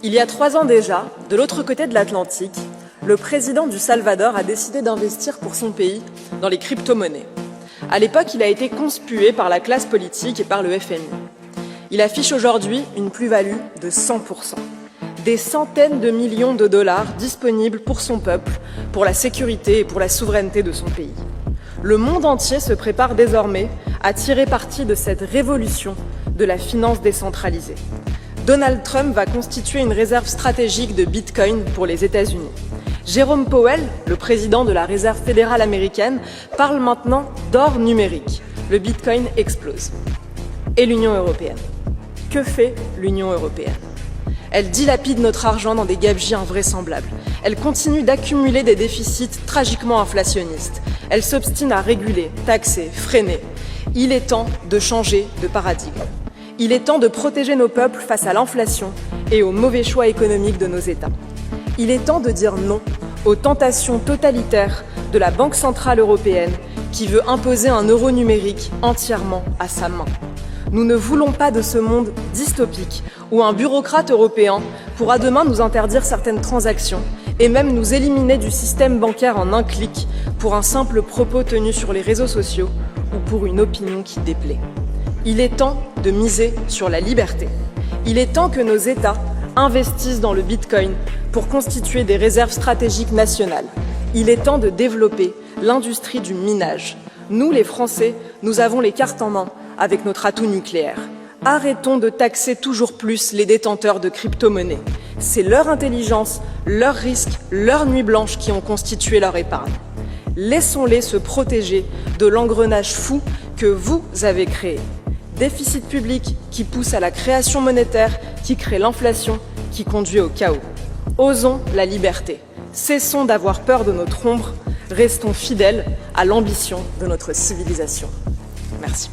Il y a 3 ans déjà, de l'autre côté de l'Atlantique, le président du Salvador a décidé d'investir pour son pays dans les crypto-monnaies. À l'époque, il a été conspué par la classe politique et par le FMI. Il affiche aujourd'hui une plus-value de 100%. Des centaines de millions de dollars disponibles pour son peuple, pour la sécurité et pour la souveraineté de son pays. Le monde entier se prépare désormais à tirer parti de cette révolution de la finance décentralisée. Donald Trump va constituer une réserve stratégique de Bitcoin pour les États-Unis. Jérôme Powell, le président de la Réserve fédérale américaine, parle maintenant d'or numérique. Le Bitcoin explose. Et l'Union européenne? Que fait l'Union européenne? Elle dilapide notre argent dans des gabegies invraisemblables. Elle continue d'accumuler des déficits tragiquement inflationnistes. Elle s'obstine à réguler, taxer, freiner. Il est temps de changer de paradigme. Il est temps de protéger nos peuples face à l'inflation et aux mauvais choix économiques de nos États. Il est temps de dire non aux tentations totalitaires de la Banque centrale européenne qui veut imposer un euro numérique entièrement à sa main. Nous ne voulons pas de ce monde dystopique où un bureaucrate européen pourra demain nous interdire certaines transactions et même nous éliminer du système bancaire en un clic pour un simple propos tenu sur les réseaux sociaux ou pour une opinion qui déplaît. Il est temps de miser sur la liberté. Il est temps que nos États investissent dans le Bitcoin pour constituer des réserves stratégiques nationales. Il est temps de développer l'industrie du minage. Nous, les Français, nous avons les cartes en main avec notre atout nucléaire. Arrêtons de taxer toujours plus les détenteurs de crypto-monnaies. C'est leur intelligence, leurs risques, leurs nuits blanches qui ont constitué leur épargne. Laissons-les se protéger de l'engrenage fou que vous avez créé. Déficit public qui pousse à la création monétaire, qui crée l'inflation, qui conduit au chaos. Osons la liberté. Cessons d'avoir peur de notre ombre. Restons fidèles à l'ambition de notre civilisation. Merci.